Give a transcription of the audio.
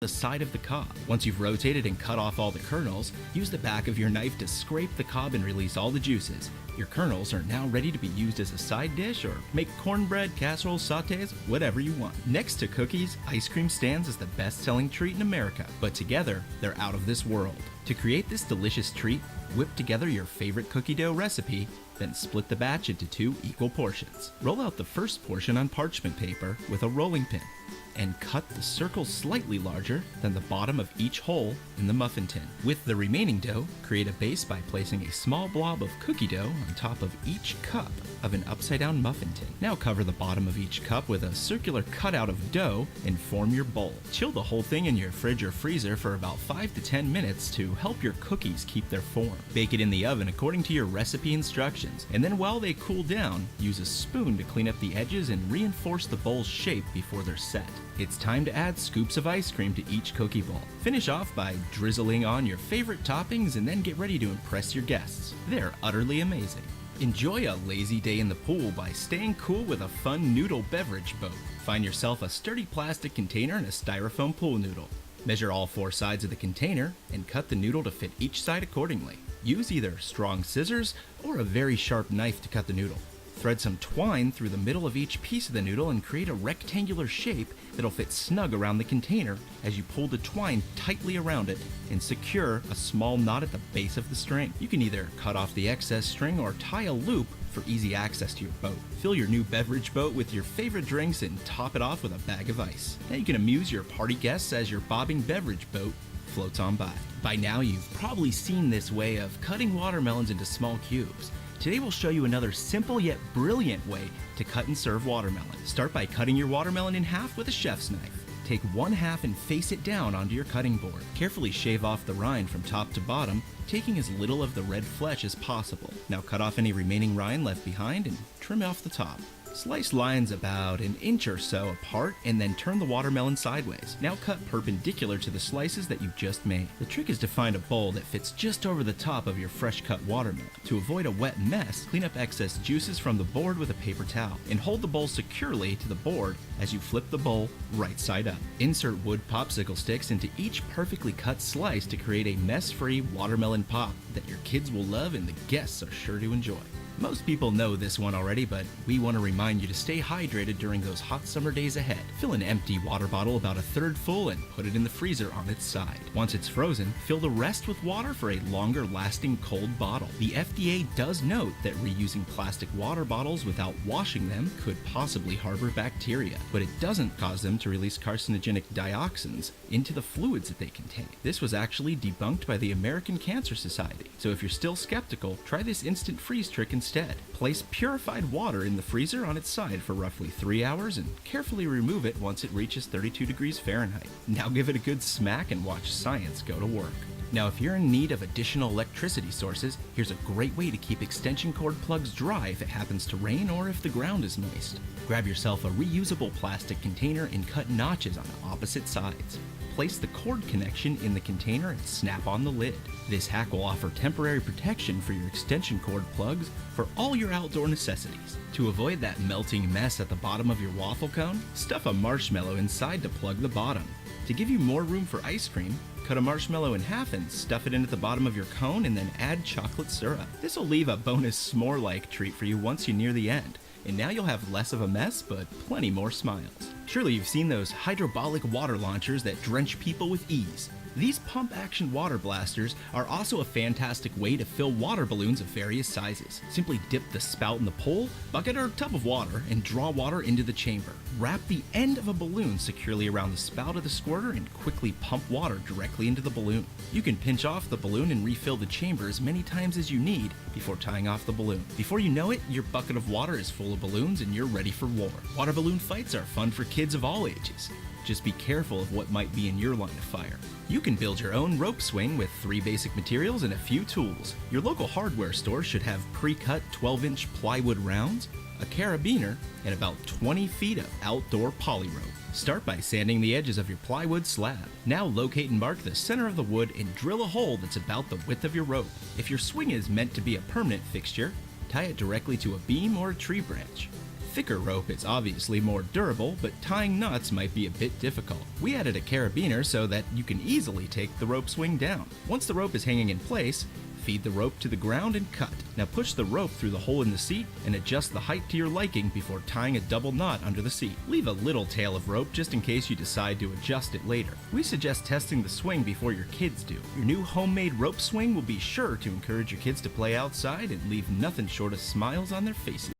the side of the cob. Once you've rotated and cut off all the kernels, use the back of your knife to scrape the cob and release all the juices. Your kernels are now ready to be used as a side dish or make cornbread, casseroles, sautés, whatever you want. Next to cookies, ice cream stands is the best-selling treat in America, but together, they're out of this world. To create this delicious treat, whip together your favorite cookie dough recipe, then split the batch into 2 equal portions. Roll out the first portion on parchment paper with a rolling pin, and cut the circles slightly larger than the bottom of each hole in the muffin tin. With the remaining dough, create a base by placing a small blob of cookie dough on top of each cup of an upside-down muffin tin. Now cover the bottom of each cup with a circular cutout of dough and form your bowl. Chill the whole thing in your fridge or freezer for about 5 to 10 minutes to help your cookies keep their form. Bake it in the oven according to your recipe instructions, and then while they cool down, use a spoon to clean up the edges and reinforce the bowl's shape before they're set. It's time to add scoops of ice cream to each cookie bowl. Finish off by drizzling on your favorite toppings and then get ready to impress your guests. They're utterly amazing. Enjoy a lazy day in the pool by staying cool with a fun noodle beverage boat. Find yourself a sturdy plastic container and a styrofoam pool noodle. Measure all 4 sides of the container and cut the noodle to fit each side accordingly. Use either strong scissors or a very sharp knife to cut the noodle. Thread some twine through the middle of each piece of the noodle and create a rectangular shape that'll fit snug around the container as you pull the twine tightly around it and secure a small knot at the base of the string. You can either cut off the excess string or tie a loop for easy access to your boat. Fill your new beverage boat with your favorite drinks and top it off with a bag of ice. Now you can amuse your party guests as your bobbing beverage boat floats on by. By now you've probably seen this way of cutting watermelons into small cubes. Today we'll show you another simple yet brilliant way to cut and serve watermelon. Start by cutting your watermelon in half with a chef's knife. Take 1/2 and face it down onto your cutting board. Carefully shave off the rind from top to bottom, taking as little of the red flesh as possible. Now cut off any remaining rind left behind and trim off the top. Slice lines about 1 inch or so apart and then turn the watermelon sideways. Now cut perpendicular to the slices that you just made. The trick is to find a bowl that fits just over the top of your fresh cut watermelon. To avoid a wet mess, clean up excess juices from the board with a paper towel and hold the bowl securely to the board as you flip the bowl right side up. Insert wood popsicle sticks into each perfectly cut slice to create a mess-free watermelon pop that your kids will love and the guests are sure to enjoy. Most people know this one already, but we want to remind you to stay hydrated during those hot summer days ahead. Fill an empty water bottle about 1/3 full and put it in the freezer on its side. Once it's frozen, fill the rest with water for a longer lasting cold bottle. The FDA does note that reusing plastic water bottles without washing them could possibly harbor bacteria, but it doesn't cause them to release carcinogenic dioxins into the fluids that they contain. This was actually debunked by the American Cancer Society, so if you're still skeptical, try this instant freeze trick instead. Place purified water in the freezer on its side for roughly 3 hours and carefully remove it once it reaches 32 degrees Fahrenheit. Now give it a good smack and watch science go to work. Now if you're in need of additional electricity sources, here's a great way to keep extension cord plugs dry if it happens to rain or if the ground is moist. Grab yourself a reusable plastic container and cut notches on opposite sides. Place the cord connection in the container and snap on the lid. This hack will offer temporary protection for your extension cord plugs for all your outdoor necessities. To avoid that melting mess at the bottom of your waffle cone, stuff a marshmallow inside to plug the bottom. To give you more room for ice cream, cut a marshmallow in half and stuff it into the bottom of your cone and then add chocolate syrup. This will leave a bonus s'more-like treat for you once you near the end. And now you'll have less of a mess, but plenty more smiles. Surely you've seen those hydrobolic water launchers that drench people with ease. These pump-action water blasters are also a fantastic way to fill water balloons of various sizes. Simply dip the spout in the pole, bucket or tub of water, and draw water into the chamber. Wrap the end of a balloon securely around the spout of the squirter and quickly pump water directly into the balloon. You can pinch off the balloon and refill the chamber as many times as you need before tying off the balloon. Before you know it, your bucket of water is full of balloons and you're ready for war. Water balloon fights are fun for kids of all ages. Just be careful of what might be in your line of fire. You can build your own rope swing with 3 basic materials and a few tools. Your local hardware store should have pre-cut 12-inch plywood rounds, a carabiner, and about 20 feet of outdoor poly rope. Start by sanding the edges of your plywood slab. Now locate and mark the center of the wood and drill a hole that's about the width of your rope. If your swing is meant to be a permanent fixture, tie it directly to a beam or a tree branch. Thicker rope is obviously more durable, but tying knots might be a bit difficult. We added a carabiner so that you can easily take the rope swing down. Once the rope is hanging in place, feed the rope to the ground and cut. Now push the rope through the hole in the seat and adjust the height to your liking before tying a double knot under the seat. Leave a little tail of rope just in case you decide to adjust it later. We suggest testing the swing before your kids do. Your new homemade rope swing will be sure to encourage your kids to play outside and leave nothing short of smiles on their faces.